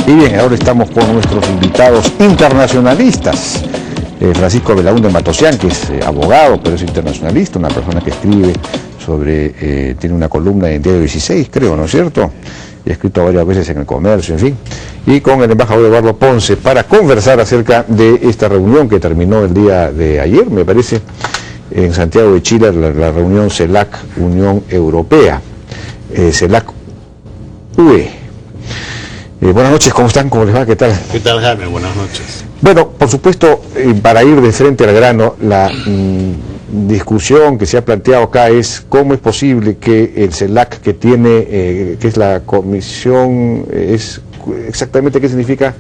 Y bien, ahora estamos con nuestros invitados internacionalistas. Francisco Belaúnde Matosian, que es abogado, pero es internacionalista, una persona que escribe sobre, tiene una columna en Diario 16, creo, ¿no es cierto? Y ha escrito varias veces en El Comercio, en fin. Y con el embajador Eduardo Ponce para conversar acerca de esta reunión que terminó el día de ayer, me parece, en Santiago de Chile, la reunión CELAC Unión Europea, CELAC UE. Buenas noches, ¿cómo están? ¿Cómo les va? ¿Qué tal? ¿Qué tal, Jaime? Buenas noches. Bueno, por supuesto, para ir de frente al grano, la discusión que se ha planteado acá es cómo es posible que el CELAC que tiene, que es la comisión, es exactamente qué significa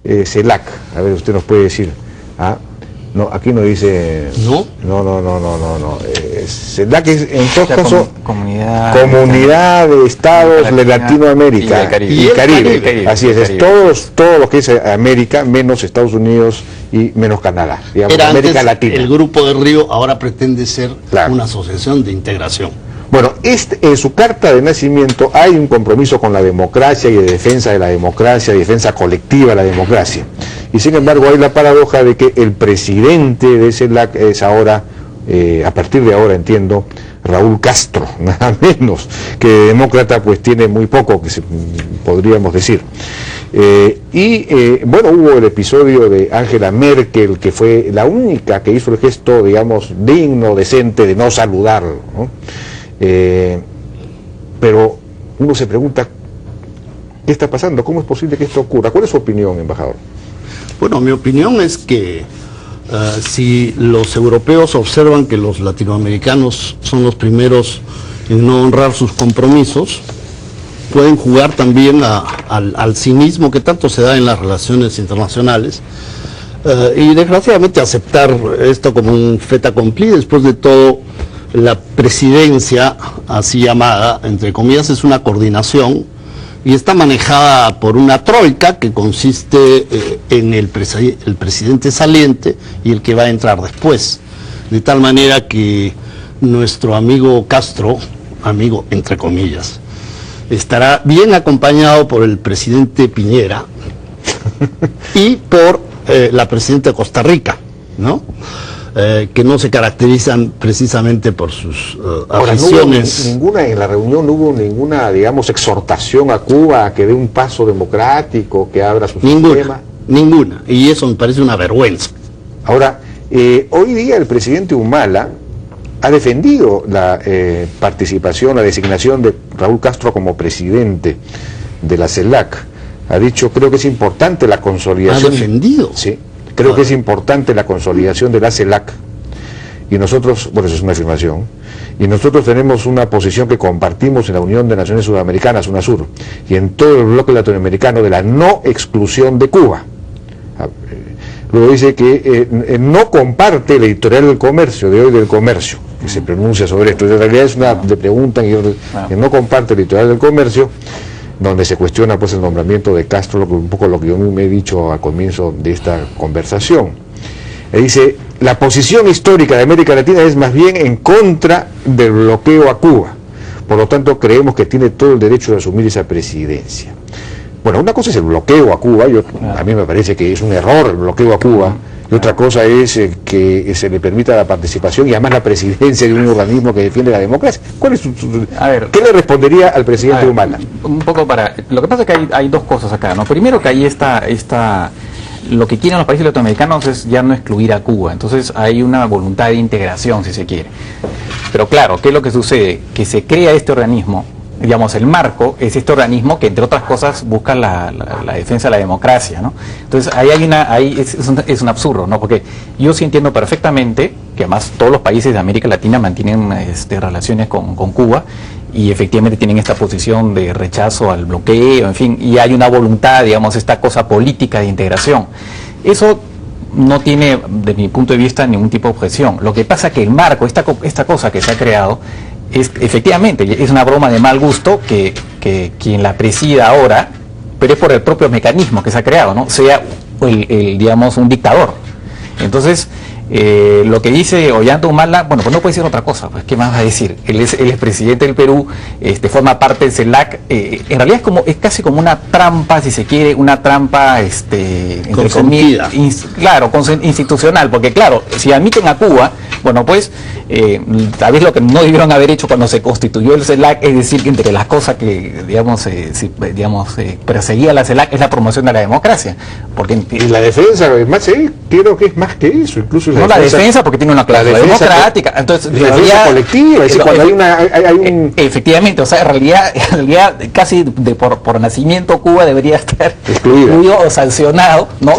CELAC. A ver, usted nos puede decir. ¿Ah? No, aquí no dice... ¿No? No. CELAC es, en todo caso, comunidad de estados de Latinoamérica y Caribe. Así es, todo lo que es América, menos Estados Unidos y menos Canadá, digamos, Era América antes Latina. El Grupo de Río ahora pretende ser una asociación de integración. Bueno, en su carta de nacimiento hay un compromiso con la democracia y de defensa de la democracia, defensa colectiva de la democracia. Y sin embargo hay la paradoja de que el presidente de CELAC es ahora, a partir de ahora entiendo, Raúl Castro, nada menos, que de demócrata pues tiene muy poco, podríamos decir. Bueno, hubo el episodio de Angela Merkel, que fue la única que hizo el gesto, digamos, digno, decente de no saludarlo, ¿no? Pero uno se pregunta, ¿qué está pasando? ¿Cómo es posible que esto ocurra? ¿Cuál es su opinión, embajador? Bueno, mi opinión es que si los europeos observan que los latinoamericanos son los primeros en no honrar sus compromisos, pueden jugar también al cinismo que tanto se da en las relaciones internacionales y desgraciadamente aceptar esto como un fait accompli. Después de todo, la presidencia, así llamada, entre comillas, es una coordinación y está manejada por una troika que consiste en el presidente saliente y el que va a entrar después. De tal manera que nuestro amigo Castro, amigo entre comillas, estará bien acompañado por el presidente Piñera y por la presidenta de Costa Rica, ¿no? Que no se caracterizan precisamente por sus aficiones. En la reunión no hubo ninguna, digamos, exhortación a Cuba a que dé un paso democrático, que abra su sistema. Ninguna, y eso me parece una vergüenza. Ahora, hoy día el presidente Humala ha defendido la participación, la designación de Raúl Castro como presidente de la CELAC. Ha dicho, creo que es importante la consolidación. ¿Ha defendido? Sí. Creo que es importante la consolidación de la CELAC, y nosotros, bueno, eso es una afirmación, y nosotros tenemos una posición que compartimos en la Unión de Naciones Sudamericanas, UNASUR, y en todo el bloque latinoamericano de la no exclusión de Cuba. Luego dice que no comparte el editorial del Comercio, de hoy del Comercio, que se pronuncia sobre esto. En realidad es una de pregunta que no comparte el editorial del Comercio, donde se cuestiona pues el nombramiento de Castro, un poco lo que yo me he dicho al comienzo de esta conversación. Dice, la posición histórica de América Latina es más bien en contra del bloqueo a Cuba, por lo tanto creemos que tiene todo el derecho de asumir esa presidencia. Bueno, una cosa es el bloqueo a Cuba, a mí me parece que es un error el bloqueo a Cuba, y otra cosa es que se le permita la participación y además la presidencia de un organismo que defiende la democracia. ¿Cuál es ¿Qué le respondería al presidente Humala? Un poco lo que pasa es que hay dos cosas acá, ¿no? Primero que ahí está lo que quieren los países latinoamericanos es ya no excluir a Cuba, entonces hay una voluntad de integración, si se quiere. Pero claro, ¿qué es lo que sucede? Que se crea este organismo, digamos, el marco es este organismo que entre otras cosas busca la defensa de la democracia, ¿no? Entonces ahí es un absurdo, ¿no? Porque yo sí entiendo perfectamente que además todos los países de América Latina mantienen relaciones con Cuba y efectivamente tienen esta posición de rechazo al bloqueo, en fin, y hay una voluntad, digamos, esta cosa política de integración. Eso no tiene, de mi punto de vista, ningún tipo de objeción. Lo que pasa es que el marco, esta cosa que se ha creado, efectivamente, es una broma de mal gusto que quien la presida ahora, pero es por el propio mecanismo que se ha creado, ¿no? Sea, digamos, un dictador. Entonces, Lo que dice Ollanta Humala, bueno, pues no puede decir otra cosa, pues ¿qué más va a decir? Él es presidente del Perú, forma parte del CELAC, en realidad es casi como una trampa, si se quiere, una trampa entre comillas, claro, institucional, porque claro, si admiten a Cuba, bueno pues tal vez lo que no debieron haber hecho cuando se constituyó el CELAC, es decir, que entre las cosas que perseguía la CELAC es la promoción de la democracia, porque y la defensa, más, creo que es más que eso, incluso la defensa porque tiene una cláusula democrática, entonces la defensa colectiva, es decir, cuando hay un efectivamente, o sea, en realidad casi por nacimiento Cuba debería estar excluido o sancionado, ¿no?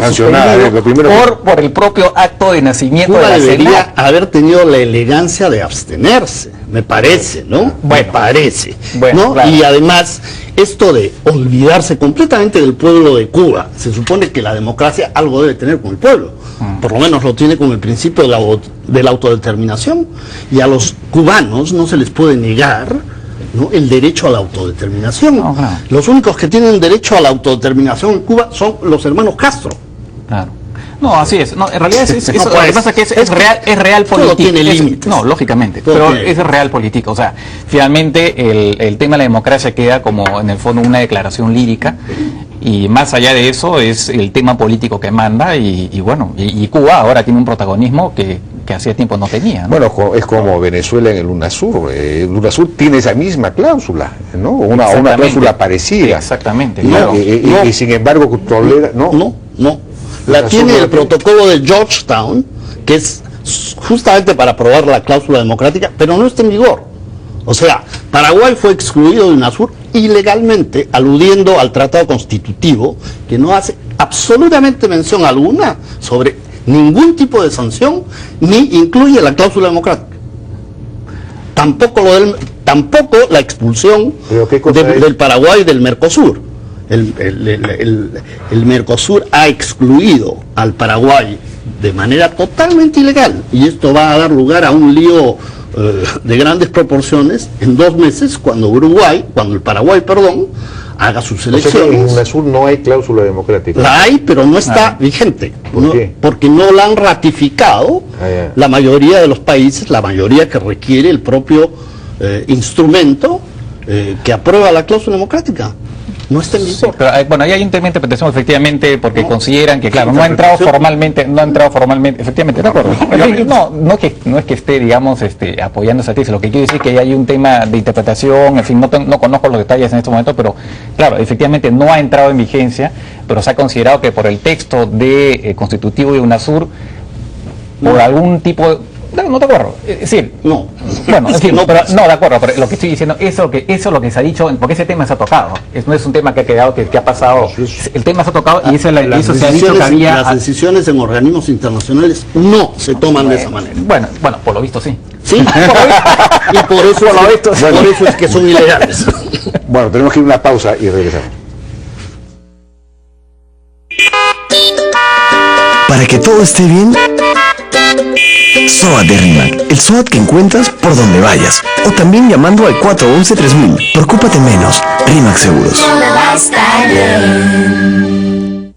Por el propio acto de nacimiento Cuba de la debería CELAC. haber tenido la elegancia de abstenerse, me parece, ¿no? Bueno, me parece, bueno, ¿no? claro. Y además, esto de olvidarse completamente del pueblo de Cuba, se supone que la democracia algo debe tener con el pueblo, por lo menos lo tiene con el principio de la autodeterminación, y a los cubanos no se les puede negar, ¿no?, el derecho a la autodeterminación. No, claro. Los únicos que tienen derecho a la autodeterminación en Cuba son los hermanos Castro. Claro. No, así es. No, en realidad eso, No, lo pues, que pasa es que es real todo político. tiene límites. No, lógicamente, Todo pero tiene. es real político. O sea, finalmente el tema de la democracia queda como en el fondo una declaración lírica, y más allá de eso es el tema político que manda, y bueno, y Cuba ahora tiene un protagonismo que hacía tiempo no tenía, ¿no? Bueno, es como Venezuela en el UNASUR. El UNASUR tiene esa misma cláusula, ¿no? Una cláusula parecida. Exactamente, Y, claro. y sin embargo tolera, No. La tiene el protocolo de Georgetown, que es justamente para aprobar la cláusula democrática, pero no está en vigor. O sea, Paraguay fue excluido de UNASUR ilegalmente, aludiendo al tratado constitutivo, que no hace absolutamente mención alguna sobre ningún tipo de sanción, ni incluye la cláusula democrática. Tampoco la expulsión del Paraguay del Mercosur. El Mercosur ha excluido al Paraguay de manera totalmente ilegal, y esto va a dar lugar a un lío de grandes proporciones en 2 meses, cuando el Paraguay, haga sus elecciones. O sea que en UNASUR no hay cláusula democrática. La hay, pero no está vigente. ¿Por qué? Porque no la han ratificado la mayoría de los países, la mayoría que requiere el propio instrumento que aprueba la cláusula democrática. No está en vigor. Sí, pero bueno, ahí hay un tema de interpretación, efectivamente, porque consideran que, claro, no ha entrado formalmente, efectivamente, de acuerdo. No es que esté, digamos, apoyando esa tesis, lo que quiero decir es que hay un tema de interpretación, en fin, no conozco los detalles en este momento, pero claro, efectivamente no ha entrado en vigencia, pero se ha considerado que por el texto de constitutivo de UNASUR, por algún tipo de... No te acuerdo, es decir, no. Bueno, en fin, no, pero no, de acuerdo, pero lo que estoy diciendo, eso es lo que se ha dicho, porque ese tema se ha tocado, no es un tema que ha quedado, que ha pasado, el tema se ha tocado y eso se ha dicho que había... Las decisiones en organismos internacionales no se toman de esa manera. Bueno, por lo visto sí. Sí, y por eso es que son ilegales. Bueno, tenemos que ir a una pausa y regresamos. Para que todo esté bien, SOAT de RIMAC, el SOAT que encuentras por donde vayas, o también llamando al 411-3000. Preocúpate menos, RIMAC Seguros. Todo va a estar bien.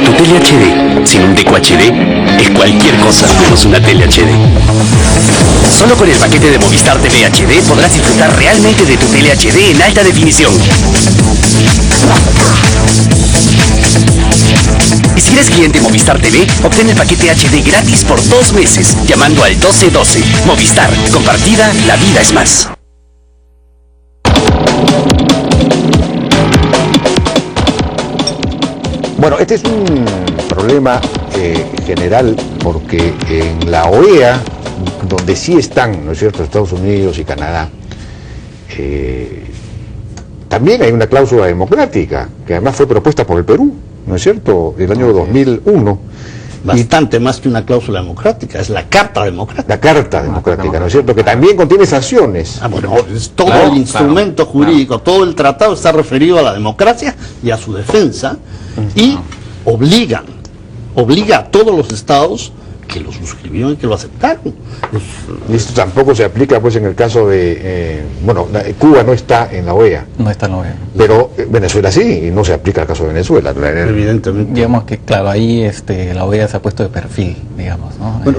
Tu tele HD, sin un deco HD, es cualquier cosa menos una tele HD. Solo con el paquete de Movistar TV HD podrás disfrutar realmente de tu tele HD en alta definición. Y si eres cliente Movistar TV, obtén el paquete HD gratis por 2 meses, llamando al 1212. Movistar, compartida, la vida es más. Bueno, este es un problema general, porque en la OEA, donde sí están, ¿no es cierto?, Estados Unidos y Canadá, también hay una cláusula democrática, que además fue propuesta por el Perú, ¿no es cierto?, el año 2001. Bastante más que una cláusula democrática, es la Carta Democrática. La Carta Democrática, ¿no es cierto?, que también contiene sanciones. Bueno, es todo el instrumento jurídico, todo el tratado está referido a la democracia y a su defensa, y obliga a todos los estados que lo suscribieron y que lo aceptaron. Y esto tampoco se aplica pues en el caso de, Cuba no está en la OEA, No está en la OEA. pero Venezuela sí, y no se aplica el caso de Venezuela. Evidentemente. Digamos que, claro, ahí la OEA se ha puesto de perfil, digamos, ¿no? Bueno,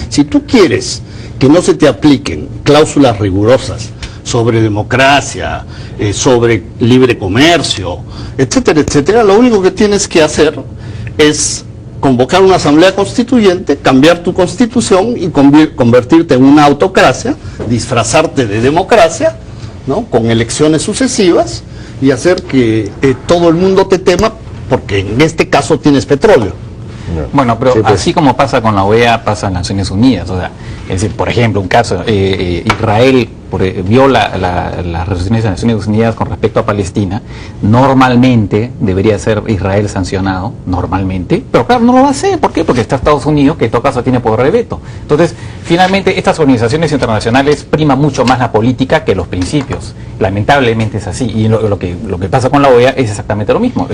si tú quieres que no se te apliquen cláusulas rigurosas sobre democracia, sobre libre comercio, etcétera, etcétera, lo único que tienes que hacer es convocar una asamblea constituyente, cambiar tu constitución y convertirte en una autocracia, disfrazarte de democracia, ¿no?, con elecciones sucesivas y hacer que todo el mundo te tema, porque en este caso tienes petróleo. Bueno, pero Sí, pues. así como pasa con la OEA, pasa en las Naciones Unidas. O sea, es decir, por ejemplo, un caso, Israel viola las resoluciones de las Naciones Unidas con respecto a Palestina. Normalmente debería ser Israel sancionado, normalmente, pero claro, no lo va a hacer. ¿Por qué? Porque está Estados Unidos, que en todo caso tiene poder de veto. Entonces, finalmente, estas organizaciones internacionales priman mucho más la política que los principios. Lamentablemente es así. Y lo que pasa con la OEA es exactamente lo mismo.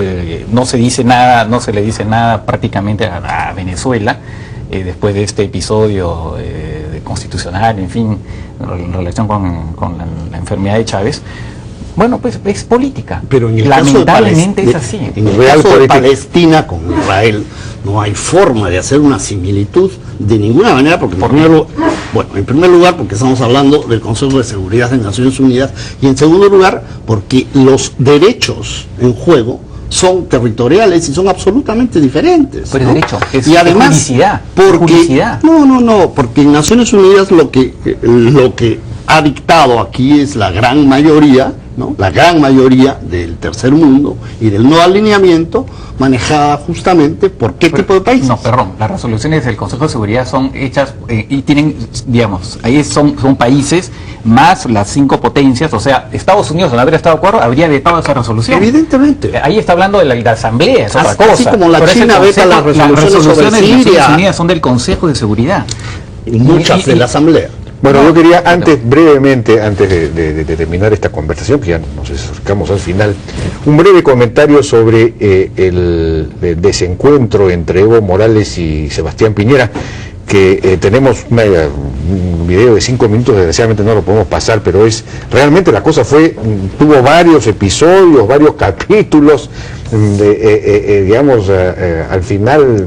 No se dice nada, no se le dice nada prácticamente a Venezuela después de este episodio constitucional, en fin, en relación con la enfermedad de Chávez. Bueno, pues es política. Pero en el lamentablemente es así. En el caso de Palestina con Israel no hay forma de hacer una similitud de ninguna manera, porque en primer lugar porque estamos hablando del Consejo de Seguridad de Naciones Unidas, y en segundo lugar porque los derechos en juego son territoriales y son absolutamente diferentes. Pero ¿no? derecho, y además, publicidad, porque publicidad. no, porque en Naciones Unidas lo que ha dictado aquí es la gran mayoría, ¿no?, la gran mayoría del tercer mundo y del no alineamiento, manejada justamente por qué tipo de países. No, perdón, las resoluciones del Consejo de Seguridad son hechas y tienen, digamos, ahí son países más las 5 potencias, o sea, Estados Unidos, al haber estado de acuerdo, habría vetado esa resolución. Evidentemente. Ahí está hablando de la asamblea, es otra Así cosa. como la Pero es el China veta las resoluciones sobre de las Naciones Siria. Unidas son del Consejo de Seguridad. Y muchas de la Asamblea. Bueno, yo quería brevemente, antes de terminar esta conversación, que ya nos acercamos al final, un breve comentario sobre el desencuentro entre Evo Morales y Sebastián Piñera, que tenemos un video de 5 minutos, desgraciadamente no lo podemos pasar, pero realmente la cosa tuvo varios episodios, varios capítulos, al final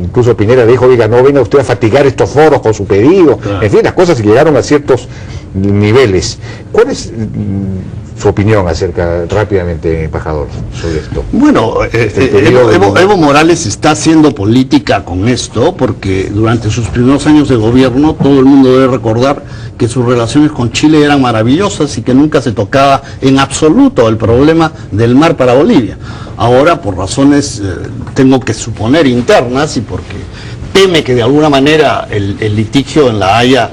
incluso Piñera dijo, oiga, no venga usted a fatigar estos foros con su pedido, claro. En fin, las cosas llegaron a ciertos niveles. ¿Cuál es su opinión rápidamente, embajador, sobre esto? Bueno, Evo Morales está haciendo política con esto porque durante sus primeros años de gobierno todo el mundo debe recordar que sus relaciones con Chile eran maravillosas y que nunca se tocaba en absoluto el problema del mar para Bolivia. Ahora, por razones, tengo que suponer, internas, y porque teme que de alguna manera el litigio en La Haya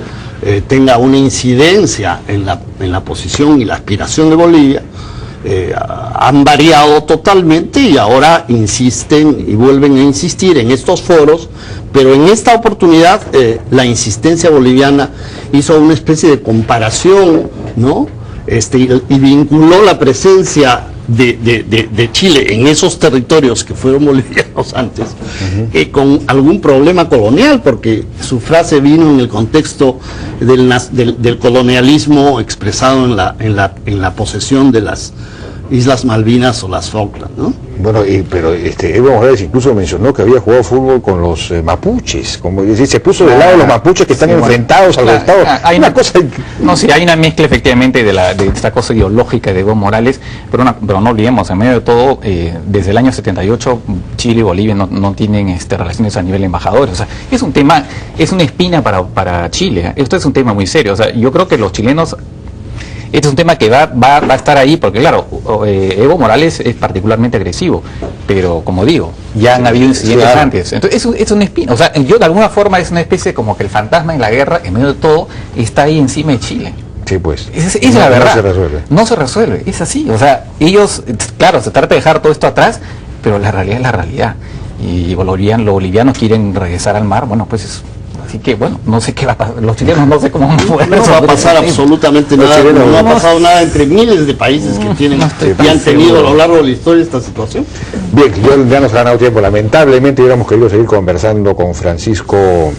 tenga una incidencia en la posición y la aspiración de Bolivia, han variado totalmente y ahora insisten y vuelven a insistir en estos foros, pero en esta oportunidad la insistencia boliviana hizo una especie de comparación, ¿no?, y vinculó la presencia de Chile en esos territorios que fueron bolivianos antes, con algún problema colonial, porque su frase vino en el contexto del colonialismo expresado en la posesión de las Islas Malvinas o las Falkland, ¿no? Bueno, pero Evo Morales incluso mencionó que había jugado fútbol con los mapuches, como decir, se puso de lado los mapuches que están enfrentados a los estados. Hay una mezcla efectivamente de esta cosa ideológica de Evo Morales, pero no olvidemos, en medio de todo, desde el año 78 Chile y Bolivia no tienen relaciones a nivel de embajadores. O sea, es un tema, es una espina para Chile. Esto es un tema muy serio. O sea, yo creo que los chilenos, este es un tema que va a estar ahí, porque claro, Evo Morales es particularmente agresivo, pero como digo, ya han habido incidentes antes. Entonces es una espina, o sea, yo de alguna forma es una especie como que el fantasma en la guerra, en medio de todo, está ahí encima de Chile. Sí, pues. Es la verdad. No se resuelve. No se resuelve, es así. O sea, ellos, claro, se trata de dejar todo esto atrás, pero la realidad es la realidad. Y los bolivianos quieren regresar al mar, bueno, pues Así que bueno, no sé qué va a pasar. Los chilenos no sé cómo van a poder No va a resolver pasar ese tema. absolutamente Los nada, chilenos no ha no. pasado nada entre miles de países que tienen estoy y han tan tenido a seguro. lo largo de la historia esta situación. Bien, ya nos ha ganado tiempo. Lamentablemente hubiéramos querido seguir conversando con Francisco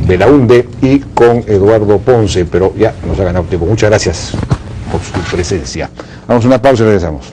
Belaunde y con Eduardo Ponce, pero ya nos ha ganado tiempo. Muchas gracias por su presencia. Vamos a una pausa y regresamos.